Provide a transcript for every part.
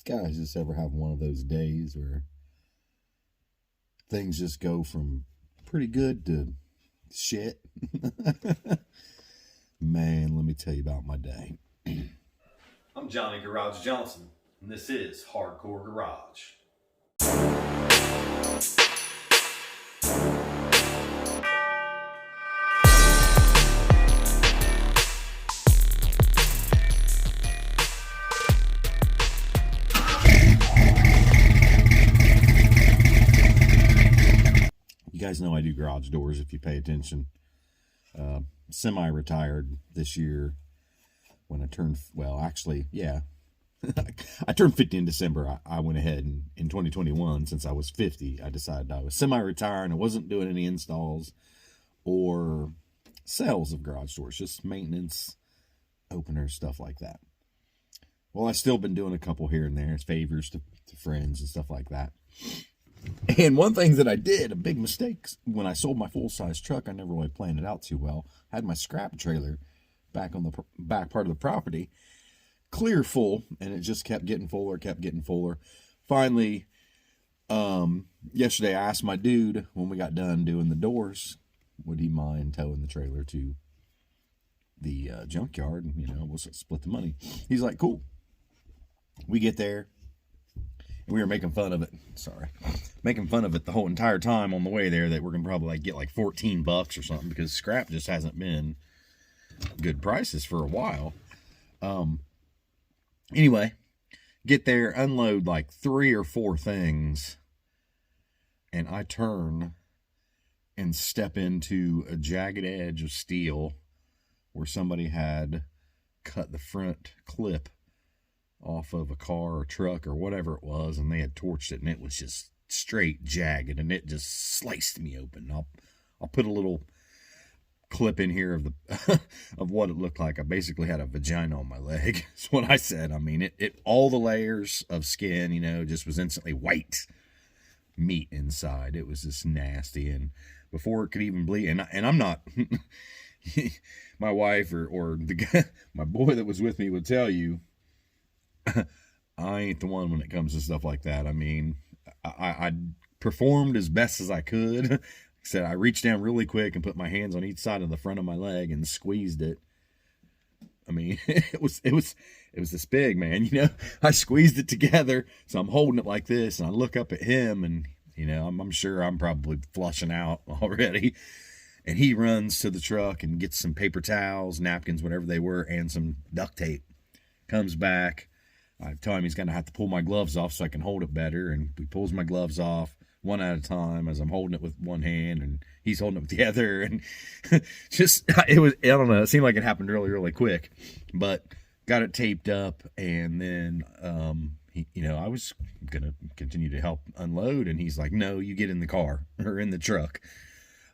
Guys, just ever have one of those days where things just go from pretty good to shit? Man, let me tell you about my day. I'm Johnny Garage Johnson, and this is Hardcore Garage. You guys know I do garage doors if you pay attention. Semi-retired this year when I turned, well, actually, yeah. I turned 50 in December. I went ahead and in 2021, since I was 50, I decided I was semi-retired and I wasn't doing any installs or sales of garage doors, just maintenance, openers, stuff like that. Well, I've still been doing a couple here and there, favors to friends and stuff like that. And one thing that I did, a big mistake, when I sold my full-size truck, I never really planned it out too well. I had my scrap trailer back on the back part of the property, clear full, and it just kept getting fuller. Finally, yesterday I asked my dude, when we got done doing the doors, would he mind towing the trailer to the junkyard, and, we'll split the money. He's like, cool. We get there. We were making fun of it. Making fun of it the whole entire time on the way there, that we're going to probably get like $14 or something, because scrap just hasn't been good prices for a while. Anyway, get there, unload like 3 or 4 things, and I turn and step into a jagged edge of steel where somebody had cut the front clip off of a car or truck or whatever it was, and they had torched it, and it was just straight jagged, and it just sliced me open. I'll put a little clip in here of the of what it looked like. I basically had a vagina on my leg. That's what I said. I mean, it all the layers of skin, just was instantly white meat inside. It was just nasty, and before it could even bleed, and I'm not my wife or the guy, my boy that was with me would tell you, I ain't the one when it comes to stuff like that. I mean, I performed as best as I could. Said I reached down really quick and put my hands on each side of the front of my leg and squeezed it. I mean, it was this big, man. I squeezed it together, so I'm holding it like this, and I look up at him, and I'm sure I'm probably flushing out already. And he runs to the truck and gets some paper towels, napkins, whatever they were, and some duct tape. Comes back. I tell him he's going to have to pull my gloves off so I can hold it better. And he pulls my gloves off one at a time as I'm holding it with one hand and he's holding it with the other. And it was, I don't know, it seemed like it happened really, really quick. But got it taped up, and then, I was going to continue to help unload. And he's like, no, you get in the car or in the truck.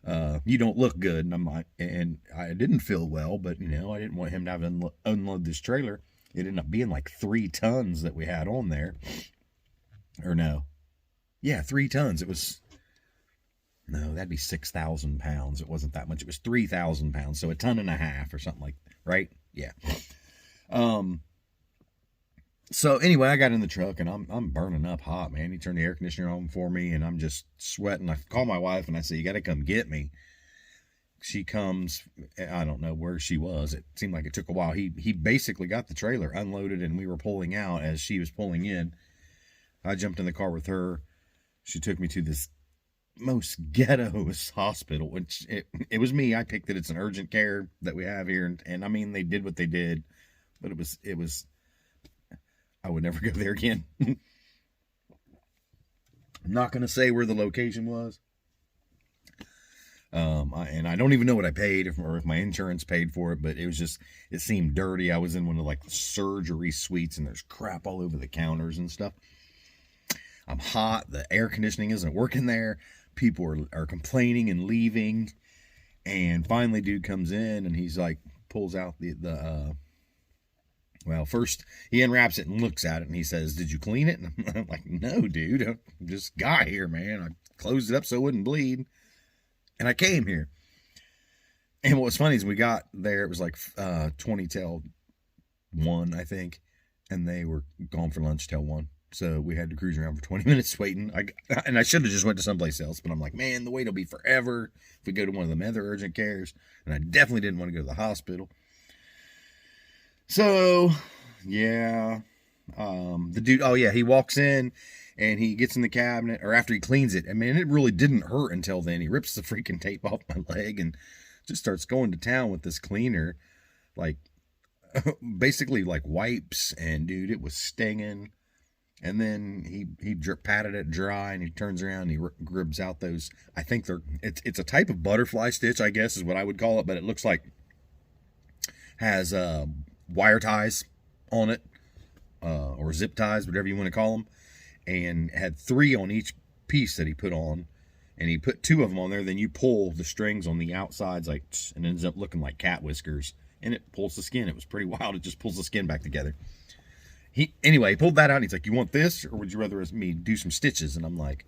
You don't look good. And I'm like, and I didn't feel well, but, I didn't want him to have to unload this trailer. It ended up being like 3 tons that we had on there. Or no. Yeah, 3 tons. It was, no, that'd be 6,000 pounds. It wasn't that much. It was 3,000 pounds. So 1.5 tons or something like, right? Yeah. So anyway, I got in the truck and I'm burning up hot, man. He turned the air conditioner on for me and I'm just sweating. I call my wife and I say, you got to come get me. She comes, I don't know where she was. It seemed like it took a while. He basically got the trailer unloaded and we were pulling out as she was pulling in. I jumped in the car with her. She took me to this most ghettoest hospital, which it was me. I picked it. It's an urgent care that we have here. And I mean, they did what they did, but it was, I would never go there again. I'm not going to say where the location was. And I don't even know what I paid or if my insurance paid for it, but it seemed dirty. I was in one of like the surgery suites and there's crap all over the counters and stuff. I'm hot. The air conditioning isn't working there. People are complaining and leaving. And finally dude comes in and he's like, pulls out well, first he unwraps it and looks at it and he says, did you clean it? And I'm like, no, dude, I just got here, man. I closed it up so it wouldn't bleed. And I came here. And what was funny is we got there, it was like 20 till 1, I think. And they were gone for lunch till 1. So we had to cruise around for 20 minutes waiting. And I should have just went to someplace else, but I'm like, man, the wait will be forever if we go to one of them other urgent cares. And I definitely didn't want to go to the hospital. So, yeah. The dude, oh yeah, he walks in and he gets in the cabinet, or after he cleans it. I mean, it really didn't hurt until then. He rips the freaking tape off my leg and just starts going to town with this cleaner. Like, basically like wipes, and dude, it was stinging. And then he patted it dry, and he turns around and he gribs out those, I think it's a type of butterfly stitch, I guess is what I would call it, but it looks like has wire ties on it, or zip ties, whatever you want to call them, and had 3 on each piece that he put on, and he put 2 of them on there. Then you pull the strings on the outsides, like, and it ends up looking like cat whiskers, and it pulls the skin. It was pretty wild. It just pulls the skin back together. He pulled that out, and he's like, you want this, or would you rather me do some stitches? And I'm like,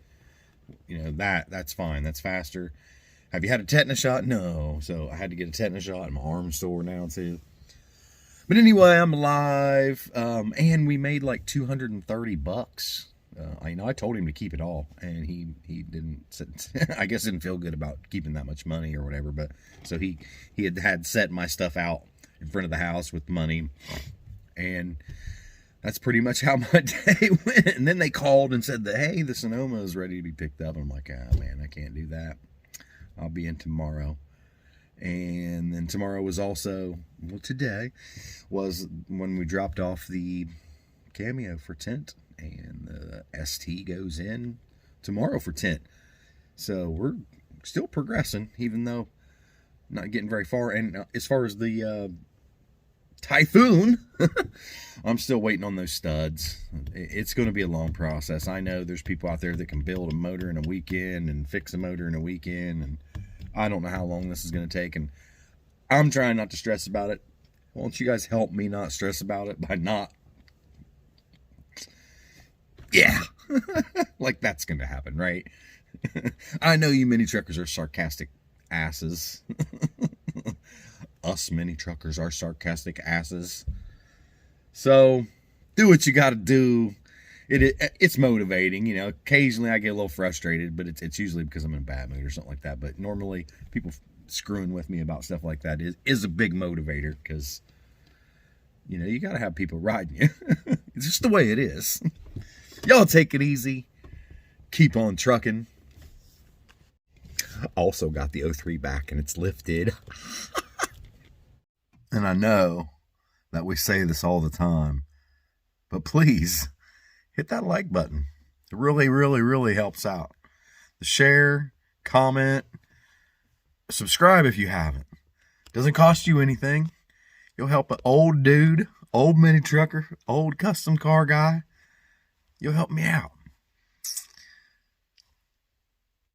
that's fine. That's faster. Have you had a tetanus shot? No. So I had to get a tetanus shot, and my arm's sore now too. But anyway, I'm alive. And we made like $230. I told him to keep it all, and he didn't. I guess didn't feel good about keeping that much money or whatever. But so he had set my stuff out in front of the house with money, and that's pretty much how my day went. And then they called and said that, hey, the Sonoma is ready to be picked up. I'm like, oh man, I can't do that. I'll be in tomorrow. And then tomorrow was also, well, today was when we dropped off the Cameo for tent, and the ST goes in tomorrow for tent. So we're still progressing, even though not getting very far. And as far as the Typhoon, I'm still waiting on those studs. It's going to be a long process. I know there's people out there that can build a motor in a weekend and fix a motor in a weekend, and I don't know how long this is going to take, and I'm trying not to stress about it. Why don't you guys help me not stress about it by not... Yeah. Like that's going to happen, right? I know you mini truckers are sarcastic asses. Us mini truckers are sarcastic asses. So do what you got to do. It's motivating, Occasionally I get a little frustrated, but it's usually because I'm in a bad mood or something like that. But normally people screwing with me about stuff like that is a big motivator, because you got to have people riding you. It's just the way it is. Y'all take it easy. Keep on trucking. Also got the 03 back, and it's lifted. And I know that we say this all the time, but please hit that like button. It really, really, really helps out. The share, comment, subscribe if you haven't. Doesn't cost you anything. You'll help an old dude, old mini trucker, old custom car guy. You'll help me out.